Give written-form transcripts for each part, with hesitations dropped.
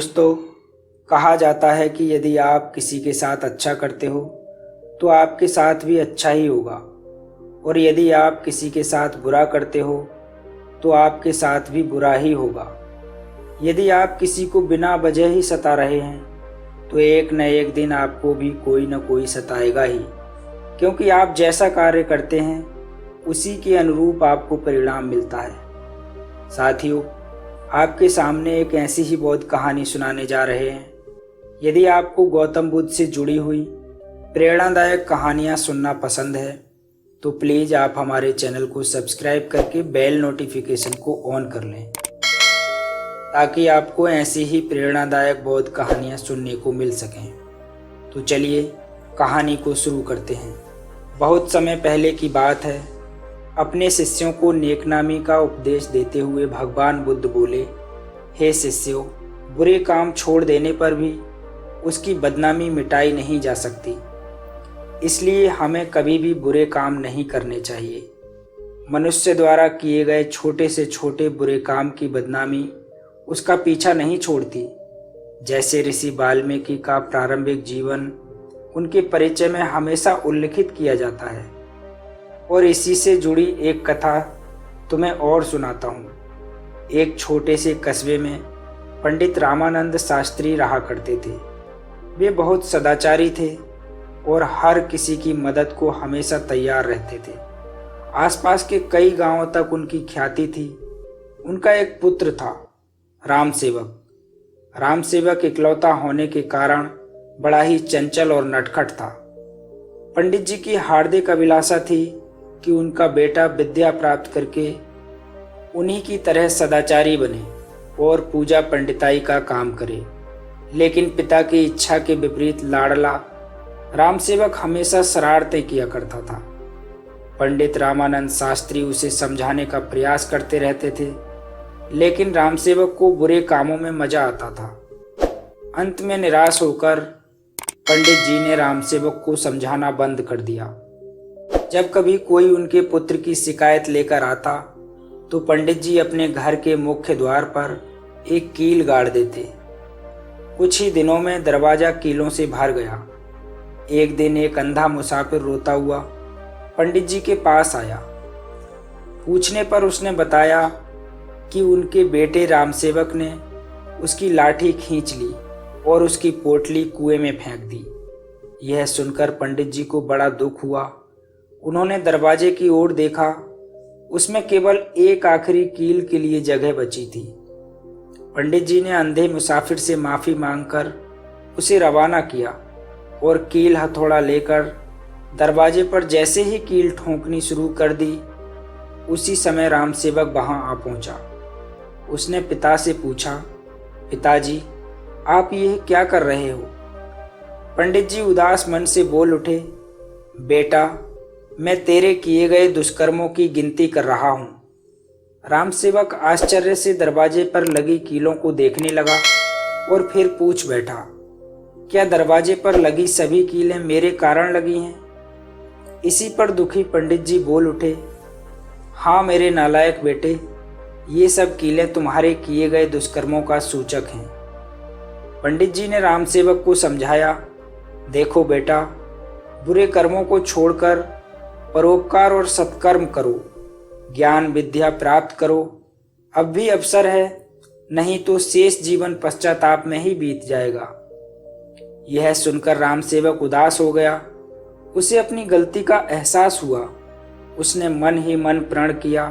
दोस्तों, कहा जाता है कि यदि आप किसी के साथ अच्छा करते हो तो आपके साथ भी अच्छा ही होगा, और यदि आप किसी के साथ बुरा करते हो तो आपके साथ भी बुरा ही होगा। यदि आप किसी को बिना वजह ही सता रहे हैं तो एक न एक दिन आपको भी कोई न कोई सताएगा ही, क्योंकि आप जैसा कार्य करते हैं उसी के अनुरूप आपको परिणाम मिलता है। साथियों, आपके सामने एक ऐसी ही बौद्ध कहानी सुनाने जा रहे हैं। यदि आपको गौतम बुद्ध से जुड़ी हुई प्रेरणादायक कहानियाँ सुनना पसंद है तो प्लीज़ आप हमारे चैनल को सब्सक्राइब करके बेल नोटिफिकेशन को ऑन कर लें, ताकि आपको ऐसी ही प्रेरणादायक बौद्ध कहानियाँ सुनने को मिल सकें। तो चलिए कहानी को शुरू करते हैं। बहुत समय पहले की बात है। अपने शिष्यों को नेकनामी का उपदेश देते हुए भगवान बुद्ध बोले, हे शिष्यों, बुरे काम छोड़ देने पर भी उसकी बदनामी मिटाई नहीं जा सकती, इसलिए हमें कभी भी बुरे काम नहीं करने चाहिए। मनुष्य द्वारा किए गए छोटे से छोटे बुरे काम की बदनामी उसका पीछा नहीं छोड़ती। जैसे ऋषि वाल्मीकि का प्रारंभिक जीवन उनके परिचय में हमेशा उल्लिखित किया जाता है, और इसी से जुड़ी एक कथा तुम्हें और सुनाता हूँ। एक छोटे से कस्बे में पंडित रामानंद शास्त्री रहा करते थे। वे बहुत सदाचारी थे और हर किसी की मदद को हमेशा तैयार रहते थे। आसपास के कई गांवों तक उनकी ख्याति थी। उनका एक पुत्र था, रामसेवक। रामसेवक इकलौता होने के कारण बड़ा ही चंचल और नटखट था। पंडित जी की हार्दिक अभिलाषा थी कि उनका बेटा विद्या प्राप्त करके उन्हीं की तरह सदाचारी बने और पूजा पंडिताई का काम करे। लेकिन पिता की इच्छा के विपरीत लाडला रामसेवक हमेशा शरारतें किया करता था। पंडित रामानंद शास्त्री उसे समझाने का प्रयास करते रहते थे, लेकिन रामसेवक को बुरे कामों में मजा आता था। अंत में निराश होकर पंडित जी ने रामसेवक को समझाना बंद कर दिया। जब कभी कोई उनके पुत्र की शिकायत लेकर आता तो पंडित जी अपने घर के मुख्य द्वार पर एक कील गाड़ देते। कुछ ही दिनों में दरवाजा कीलों से भर गया। एक दिन एक अंधा मुसाफिर रोता हुआ पंडित जी के पास आया। पूछने पर उसने बताया कि उनके बेटे रामसेवक ने उसकी लाठी खींच ली और उसकी पोटली कुएं में फेंक दी। यह सुनकर पंडित जी को बड़ा दुख हुआ। उन्होंने दरवाजे की ओर देखा। उसमें केवल एक आखिरी कील के लिए जगह बची थी। पंडित जी ने अंधे मुसाफिर से माफ़ी मांगकर उसे रवाना किया और कील हथौड़ा लेकर दरवाजे पर जैसे ही कील ठोंकनी शुरू कर दी, उसी समय रामसेवक वहां आ पहुंचा। उसने पिता से पूछा, पिताजी, आप ये क्या कर रहे हो? पंडित जी उदास मन से बोल उठे, बेटा, मैं तेरे किए गए दुष्कर्मों की गिनती कर रहा हूँ। रामसेवक आश्चर्य से दरवाजे पर लगी कीलों को देखने लगा और फिर पूछ बैठा, क्या दरवाजे पर लगी सभी कीलें मेरे कारण लगी हैं? इसी पर दुखी पंडित जी बोल उठे, हाँ मेरे नालायक बेटे, ये सब कीलें तुम्हारे किए गए दुष्कर्मों का सूचक हैं। पंडित जी ने रामसेवक को समझाया, देखो बेटा, बुरे कर्मों को छोड़कर परोपकार और सत्कर्म करो, ज्ञान विद्या प्राप्त करो। अब भी अवसर है, नहीं तो शेष जीवन पश्चाताप में ही बीत जाएगा। यह सुनकर रामसेवक उदास हो गया। उसे अपनी गलती का एहसास हुआ। उसने मन ही मन प्रण किया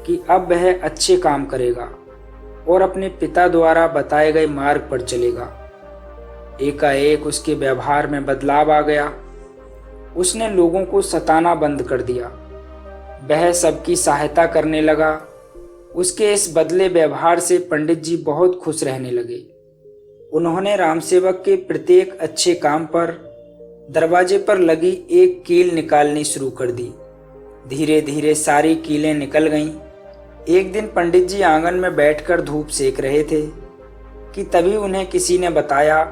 कि अब वह अच्छे काम करेगा और अपने पिता द्वारा बताए गए मार्ग पर चलेगा। एकाएक उसके व्यवहार में बदलाव आ गया। उसने लोगों को सताना बंद कर दिया। वह सबकी सहायता करने लगा। उसके इस बदले व्यवहार से पंडित जी बहुत खुश रहने लगे। उन्होंने रामसेवक के प्रत्येक अच्छे काम पर दरवाजे पर लगी एक कील निकालनी शुरू कर दी। धीरे धीरे सारी कीलें निकल गईं। एक दिन पंडित जी आंगन में बैठकर धूप सेक रहे थे कि तभी उन्हें किसी ने बताया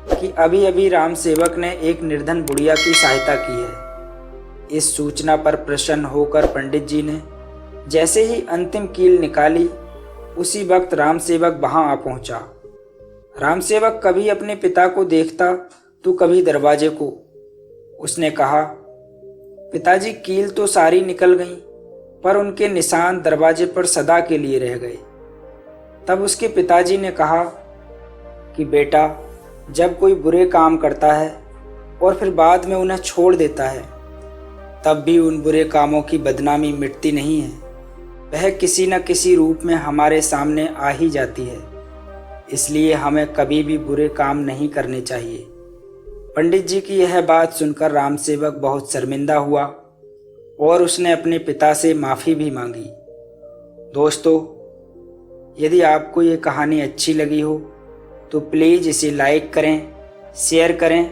कि अभी अभी रामसेवक ने एक निर्धन बुढ़िया की सहायता की है। इस सूचना पर प्रसन्न होकर पंडित जी ने जैसे ही अंतिम कील निकाली, उसी वक्त रामसेवक वहां आ पहुंचा। राम सेवक कभी अपने पिता को देखता तो कभी दरवाजे को। उसने कहा, पिताजी, कील तो सारी निकल गई, पर उनके निशान दरवाजे पर सदा के लिए रह गए। तब उसके पिताजी ने कहा कि बेटा, जब कोई बुरे काम करता है और फिर बाद में उन्हें छोड़ देता है, तब भी उन बुरे कामों की बदनामी मिटती नहीं है। वह किसी न किसी रूप में हमारे सामने आ ही जाती है। इसलिए हमें कभी भी बुरे काम नहीं करने चाहिए। पंडित जी की यह बात सुनकर राम सेवक बहुत शर्मिंदा हुआ और उसने अपने पिता से माफ़ी भी मांगी। दोस्तों, यदि आपको ये कहानी अच्छी लगी हो तो प्लीज़ इसे लाइक करें, शेयर करें,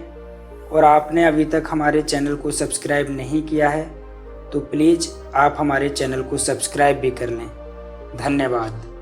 और आपने अभी तक हमारे चैनल को सब्सक्राइब नहीं किया है तो प्लीज़ आप हमारे चैनल को सब्सक्राइब भी कर लें। धन्यवाद।